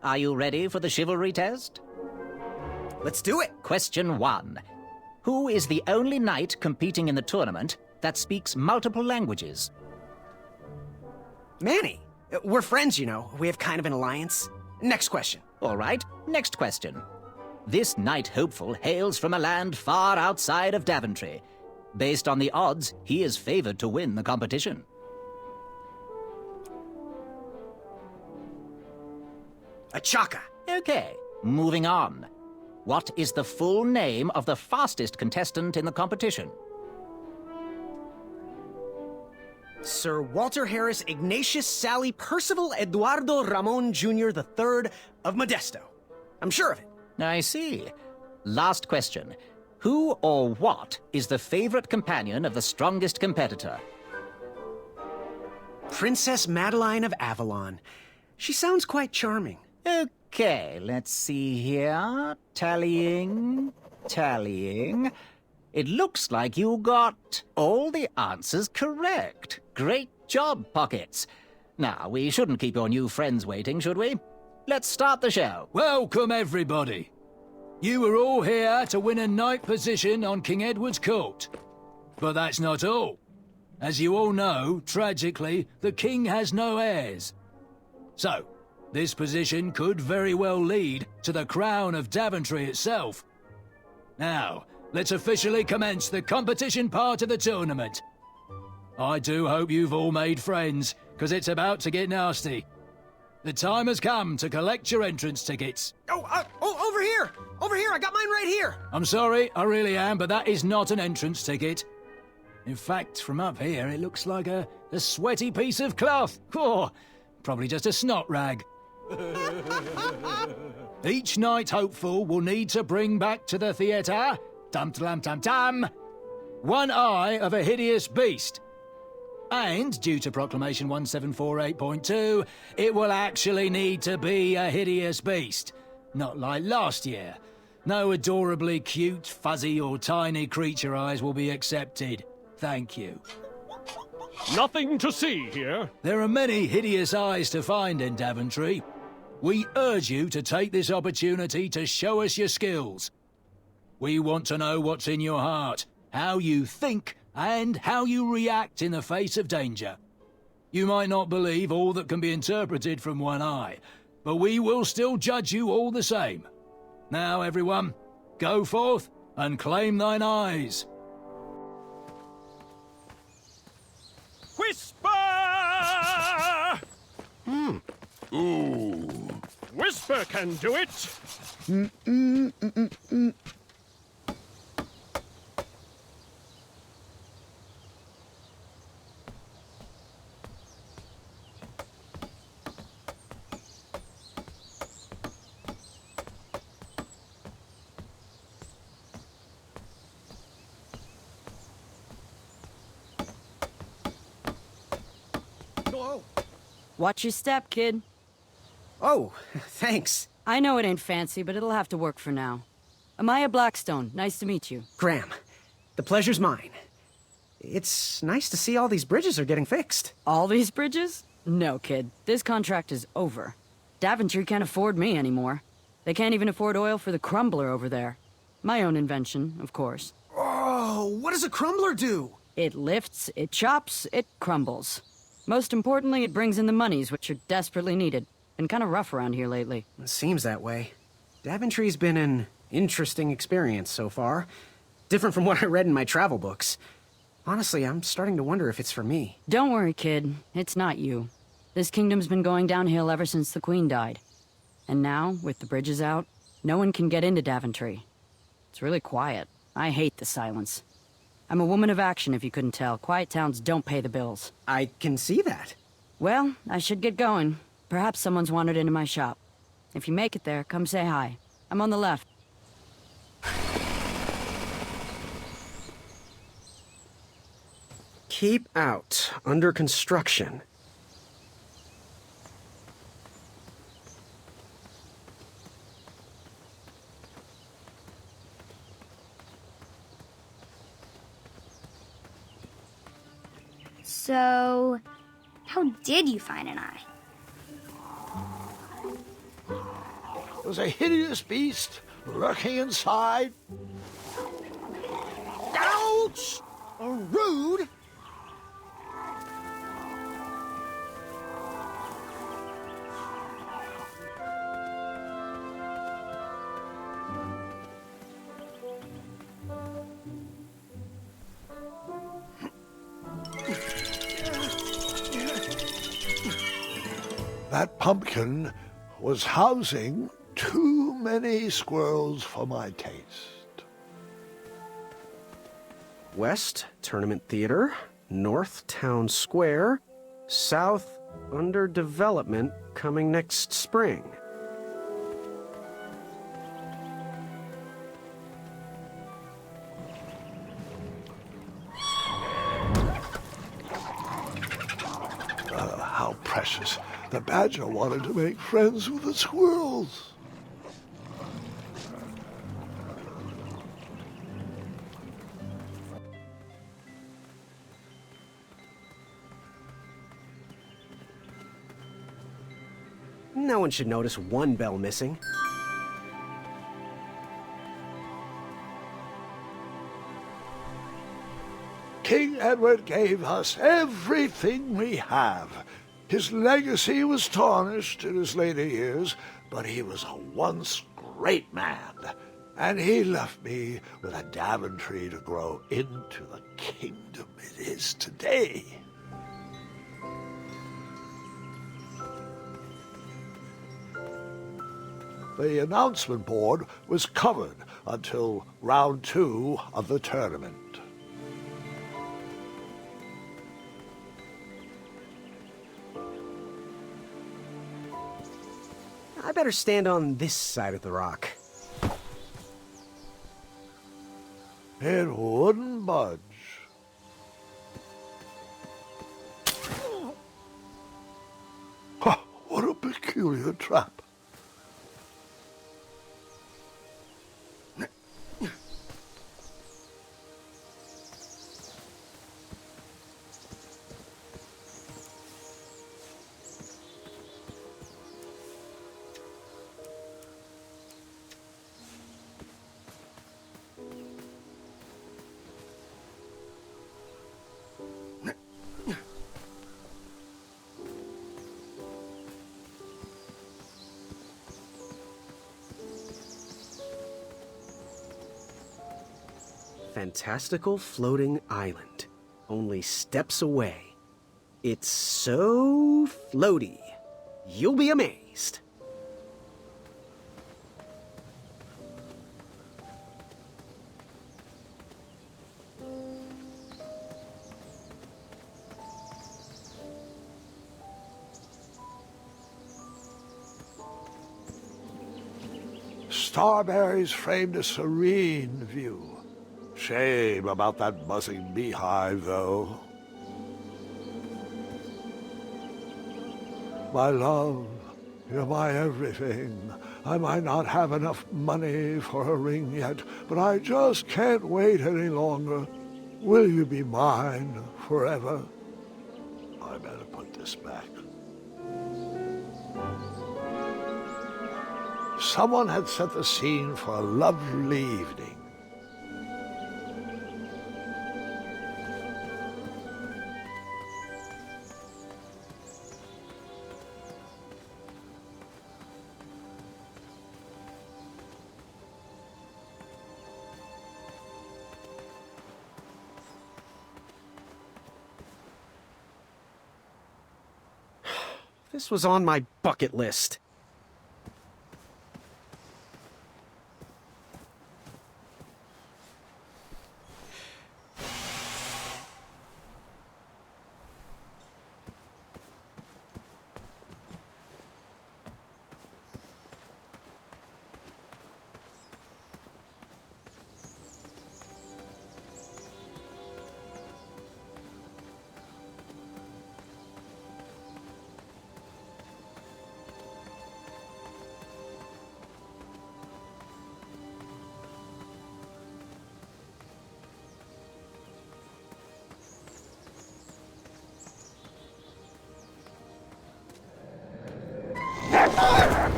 Are you ready for the chivalry test? Let's do it! Question 1. Who is the only knight competing in the tournament that speaks multiple languages? Manny. We're friends, you know. We have kind of an alliance. Next question. All right, next question. This knight hopeful hails from a land far outside of Daventry. Based on the odds, he is favored to win the competition. A Chaka. Okay, moving on. What is the full name of the fastest contestant in the competition? Sir Walter Harris Ignatius Sally Percival Eduardo Ramon Jr. III of Modesto. I'm sure of it. I see. Last question. Who or what is the favorite companion of the strongest competitor? Princess Madeline of Avalon. She sounds quite charming. Okay, let's see here. Tallying. It looks like you got all the answers correct. Great job, Pockets. Now, we shouldn't keep your new friends waiting, should we? Let's start the show. Welcome, everybody. You are all here to win a knight position on King Edward's court. But that's not all. As you all know, tragically, the king has no heirs. So, this position could very well lead to the crown of Daventry itself. Now, let's officially commence the competition part of the tournament. I do hope you've all made friends, because it's about to get nasty. The time has come to collect your entrance tickets. Oh, over here! Over here, I got mine right here! I'm sorry, I really am, but that is not an entrance ticket. In fact, from up here, it looks like a sweaty piece of cloth. Oh, probably just a snot rag. Each knight hopeful will need to bring back to the theatre, dum-dum-dum-dum, one eye of a hideous beast. And, due to Proclamation 1748.2, it will actually need to be a hideous beast. Not like last year. No adorably cute, fuzzy or tiny creature eyes will be accepted. Thank you. Nothing to see here. There are many hideous eyes to find in Daventry. We urge you to take this opportunity to show us your skills. We want to know what's in your heart, how you think, and how you react in the face of danger. You might not believe all that can be interpreted from one eye, but we will still judge you all the same. Now, everyone, go forth and claim thine eyes. Whisper! Ooh. Whisper can do it. Watch your step, kid. Oh, thanks. I know it ain't fancy, but it'll have to work for now. Amaya Blackstone, nice to meet you. Graham, the pleasure's mine. It's nice to see all these bridges are getting fixed. All these bridges? No, kid. This contract is over. Daventry can't afford me anymore. They can't even afford oil for the crumbler over there. My own invention, of course. Oh, what does a crumbler do? It lifts, it chops, it crumbles. Most importantly, it brings in the monies, which are desperately needed. Been kind of rough around here lately. It seems that way. Daventry's been an interesting experience so far. Different from what I read in my travel books. Honestly, I'm starting to wonder if it's for me. Don't worry, kid. It's not you. This kingdom's been going downhill ever since the Queen died. And now, with the bridges out, no one can get into Daventry. It's really quiet. I hate the silence. I'm a woman of action, if you couldn't tell. Quiet towns don't pay the bills. I can see that. Well, I should get going. Perhaps someone's wandered into my shop. If you make it there, come say hi. I'm on the left. Keep out. Under construction. So, how did you find an eye? was a hideous beast lurking inside. Ouch! Rude! That pumpkin was housing too many squirrels for my taste. West, Tournament Theater. North, Town Square. South, under development, coming next spring. How precious. The badger wanted to make friends with the squirrels. No one should notice one bell missing. King Edward gave us everything we have. His legacy was tarnished in his later years, but he was a once great man, and he left me with a Daventry to grow into the kingdom it is today. The announcement board was covered until round 2 of the tournament. I better stand on this side of the rock. It wouldn't budge. What a peculiar trap. Fantastical floating island. Only steps away. It's so floaty. You'll be amazed. Starberries framed a serene view. Shame about that buzzing beehive, though. My love, you're my everything. I might not have enough money for a ring yet, but I just can't wait any longer. Will you be mine forever? I better put this back. Someone had set the scene for a lovely evening. This was on my bucket list.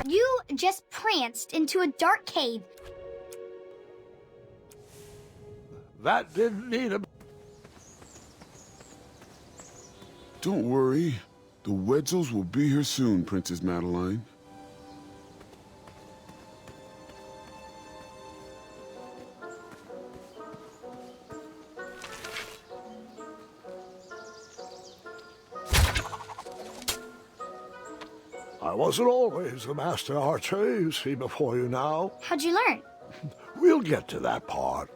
You just pranced into a dark cave. That didn't need a... Don't worry. The Wetzels will be here soon, Princess Madeline. I wasn't always the master archer you see before you now. How'd you learn? We'll get to that part.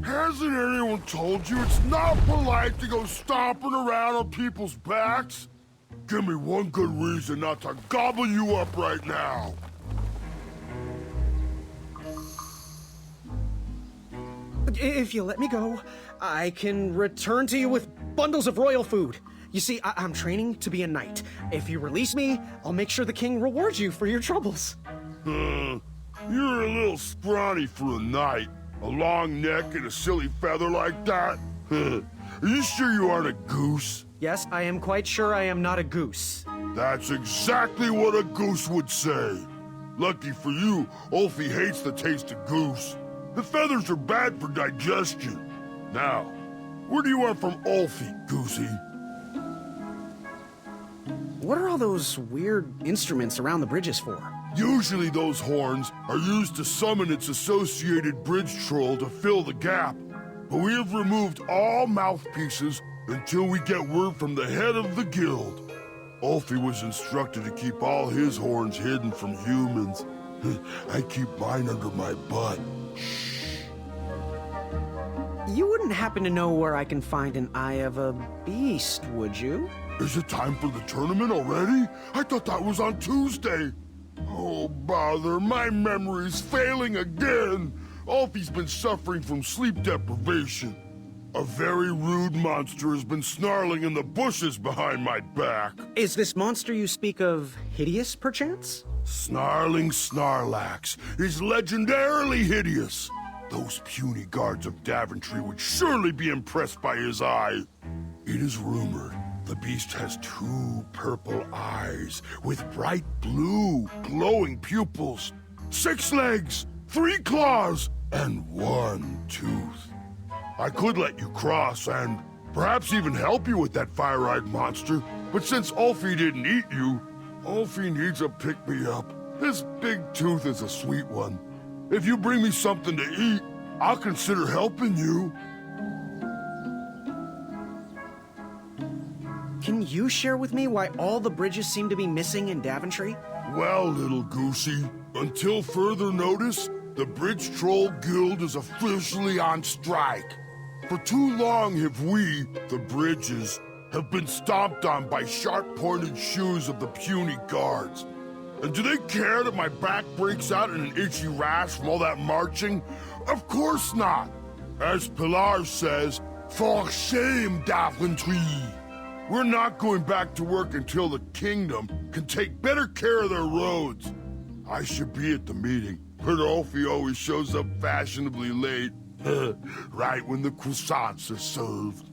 Hasn't anyone told you it's not polite to go stomping around on people's backs? Give me one good reason not to gobble you up right now. If you let me go, I can return to you with bundles of royal food. You see, I'm training to be a knight. If you release me, I'll make sure the king rewards you for your troubles. You're a little scrawny for a knight. A long neck and a silly feather like that? Are you sure you aren't a goose? Yes, I am quite sure I am not a goose. That's exactly what a goose would say. Lucky for you, Ulfie hates the taste of goose. The feathers are bad for digestion. Now, where do you want from Ulfie, Goosey? What are all those weird instruments around the bridges for? Usually those horns are used to summon its associated bridge troll to fill the gap. But we have removed all mouthpieces until we get word from the head of the guild. Ulfie was instructed to keep all his horns hidden from humans. I keep mine under my butt. Shh. You wouldn't happen to know where I can find an Eye of a Beast, would you? Is it time for the tournament already? I thought that was on Tuesday. Oh, bother, my memory's failing again. Ulfie's been suffering from sleep deprivation. A very rude monster has been snarling in the bushes behind my back. Is this monster you speak of hideous, perchance? Snarling Snarlax is legendarily hideous. Those puny guards of Daventry would surely be impressed by his eye. It is rumored the beast has 2 purple eyes with bright blue, glowing pupils, 6 legs, 3 claws, and 1 tooth. I could let you cross and perhaps even help you with that fire-eyed monster, but since Ulfie didn't eat you, Ulfie needs a pick-me-up. His big tooth is a sweet one. If you bring me something to eat, I'll consider helping you. can you share with me why all the bridges seem to be missing in Daventry? Well, little goosey, until further notice, the Bridge Troll Guild is officially on strike. For too long have we, the Bridges, have been stomped on by sharp-pointed shoes of the puny guards. And do they care that my back breaks out in an itchy rash from all that marching? Of course not! As Pilar says, for shame, Daventry! We're not going back to work until the kingdom can take better care of their roads. I should be at the meeting, but Alfie always shows up fashionably late. Right when the croissants are served.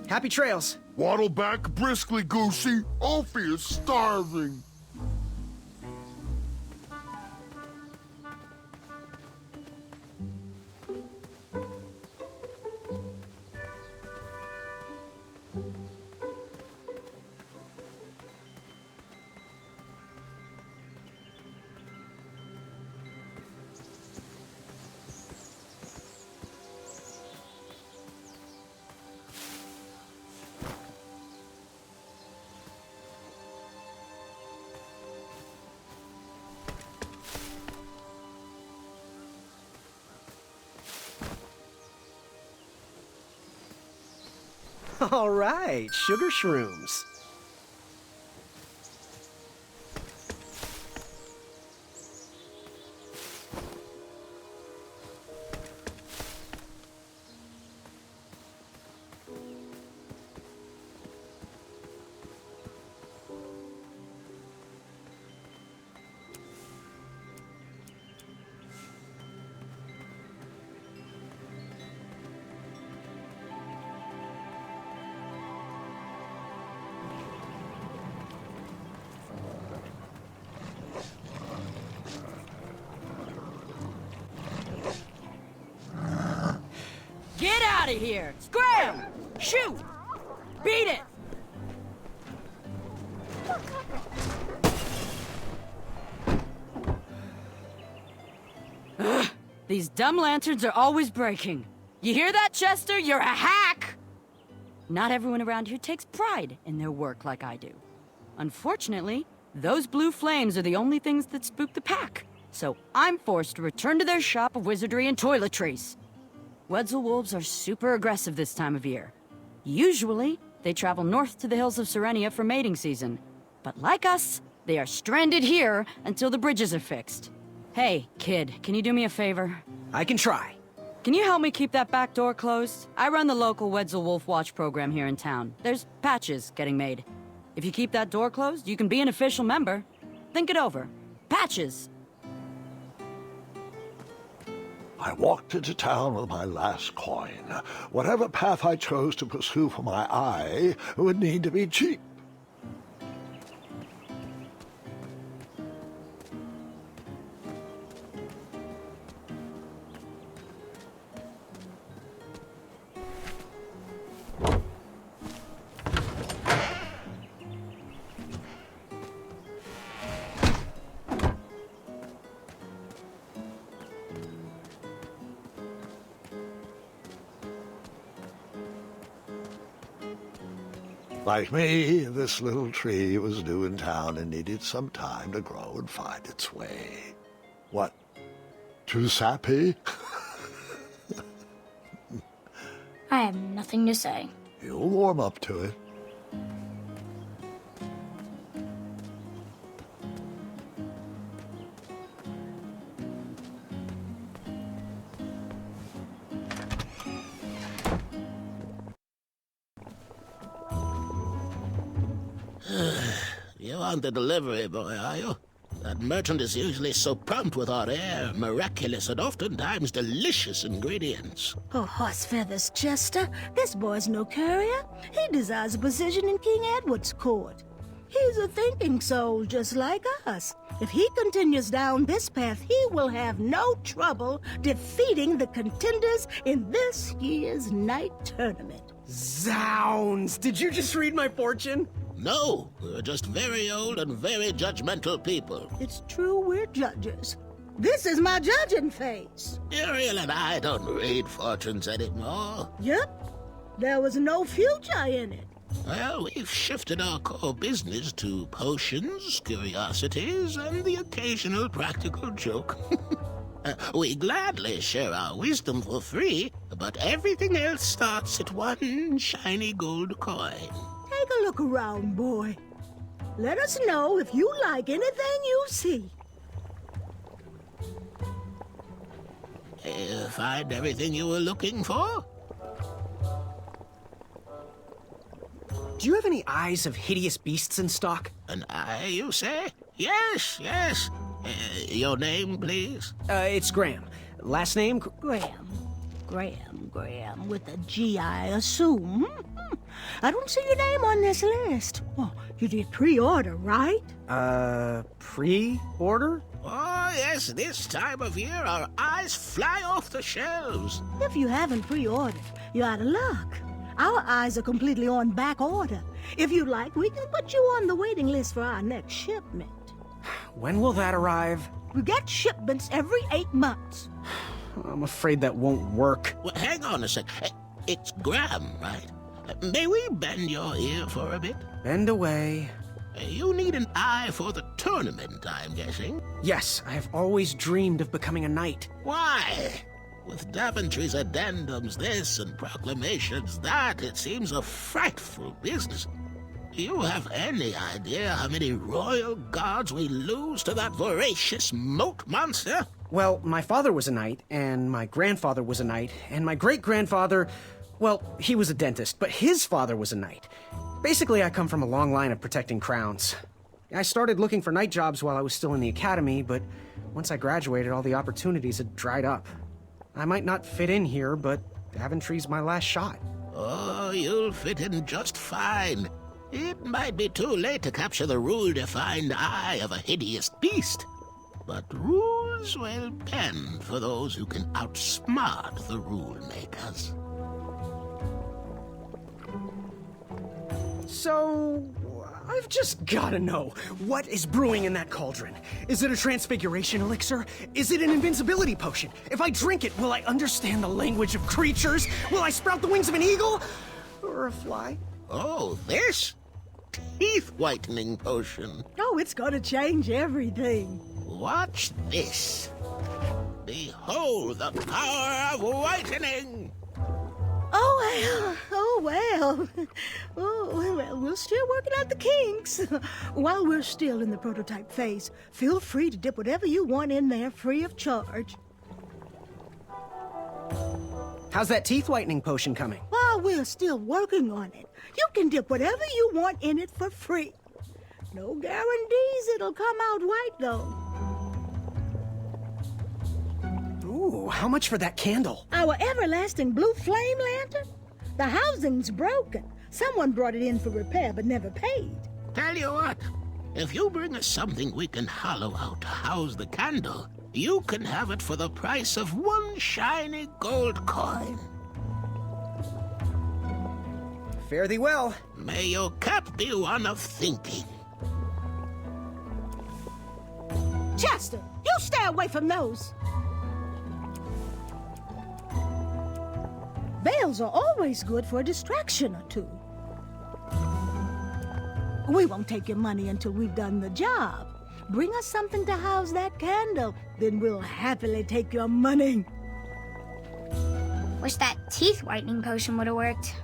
Happy trails. Waddle back briskly, Goosey. Alfie is starving. All right, sugar shrooms. Get out of here! Scram! Shoot! Beat it! Ugh, these dumb lanterns are always breaking. You hear that, Chester? You're a hack! Not everyone around here takes pride in their work like I do. Unfortunately, those blue flames are the only things that spook the pack. So I'm forced to return to their shop of wizardry and toiletries. Wetzel wolves are super aggressive this time of year. Usually, they travel north to the hills of Serenia for mating season. But like us, they are stranded here until the bridges are fixed. Hey, kid, can you do me a favor? I can try. Can you help me keep that back door closed? I run the local Wetzel Wolf Watch program here in town. There's patches getting made. If you keep that door closed, you can be an official member. Think it over. Patches! I walked into town with my last coin. Whatever path I chose to pursue for my eye would need to be cheap. Like me, this little tree was new in town and needed some time to grow and find its way. What? Too sappy? I have nothing to say. You'll warm up to it. You aren't the delivery boy, are you? That merchant is usually so prompt with our rare, miraculous, and oftentimes delicious ingredients. Oh, horse feathers, Chester. This boy's no courier. He desires a position in King Edward's court. He's a thinking soul just like us. If he continues down this path, he will have no trouble defeating the contenders in this year's night tournament. Zounds! Did you just read my fortune? No, we're just very old and very judgmental people. It's true we're judges. This is my judging face. Ariel and I don't read fortunes anymore. Yep. There was no future in it. Well, we've shifted our core business to potions, curiosities, and the occasional practical joke. We gladly share our wisdom for free, but everything else starts at one shiny gold coin. Take a look around, boy. Let us know if you like anything you see. Find everything you were looking for? Do you have any eyes of hideous beasts in stock? An eye, you say? Yes, yes. Your name, please? It's Graham. Last name? Graham, with a G, I assume. I don't see your name on this list. Oh, you did pre-order, right? Pre-order? Oh, yes, this time of year our eyes fly off the shelves. If you haven't pre-ordered, you're out of luck. Our eyes are completely on back order. If you like, we can put you on the waiting list for our next shipment. When will that arrive? We get shipments every 8 months. I'm afraid that won't work. Well, hang on a sec. It's Graham, right? May we bend your ear for a bit? Bend away. You need an eye for the tournament, I'm guessing. Yes, I have always dreamed of becoming a knight. Why? With Daventry's addendums this and proclamations that, it seems a frightful business. Do you have any idea how many royal guards we lose to that voracious moat monster? Well, my father was a knight, and my grandfather was a knight, and my great-grandfather, well, he was a dentist, but his father was a knight. Basically, I come from a long line of protecting crowns. I started looking for knight jobs while I was still in the academy, but once I graduated, all the opportunities had dried up. I might not fit in here, but Daventry's my last shot. Oh, you'll fit in just fine. It might be too late to capture the rule-defined eye of a hideous beast, but rules will bend for those who can outsmart the rule-makers. So, I've just gotta know, what is brewing in that cauldron? Is it a transfiguration elixir? Is it an invincibility potion? If I drink it, will I understand the language of creatures? Will I sprout the wings of an eagle? Or a fly? Oh, this? Teeth-whitening potion. Oh, it's gonna change everything. Watch this. Behold the power of whitening! Oh, well. We're still working out the kinks. While we're still in the prototype phase, feel free to dip whatever you want in there free of charge. How's that teeth whitening potion coming? While we're still working on it, you can dip whatever you want in it for free. No guarantees it'll come out white, though. Ooh, how much for that candle? Our everlasting blue flame lantern? The housing's broken. Someone brought it in for repair but never paid. Tell you what, if you bring us something we can hollow out to house the candle, you can have it for the price of one shiny gold coin. Fare thee well. May your cap be one of thinking. Chester, you stay away from those. Veils are always good for a distraction or two. We won't take your money until we've done the job. Bring us something to house that candle, then we'll happily take your money. Wish that teeth whitening potion would have worked.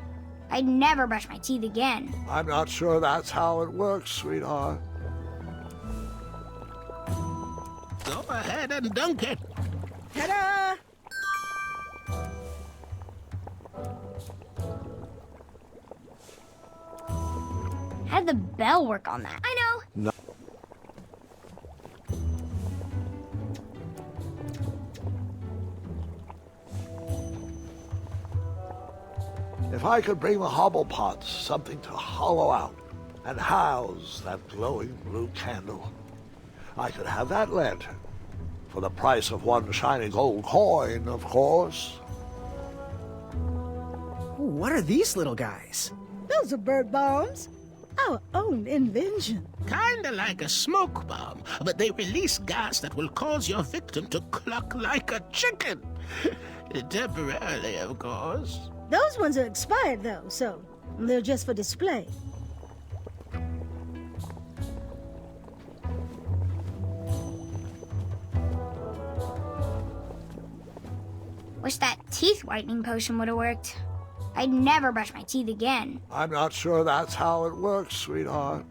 I'd never brush my teeth again. I'm not sure that's how it works, sweetheart. Go ahead and dunk it. Ta-da! How did the bell work on that? I know. No. If I could bring the hobblepots something to hollow out and house that glowing blue candle, I could have that lantern for the price of one shiny gold coin, of course. Ooh, what are these little guys? Those are bird bombs. Our own invention. Kinda like a smoke bomb, but they release gas that will cause your victim to cluck like a chicken. Temporarily, of course. Those ones are expired, though, so They're just for display. Wish that teeth whitening potion would have worked. I'd never brush my teeth again. I'm not sure that's how it works, sweetheart.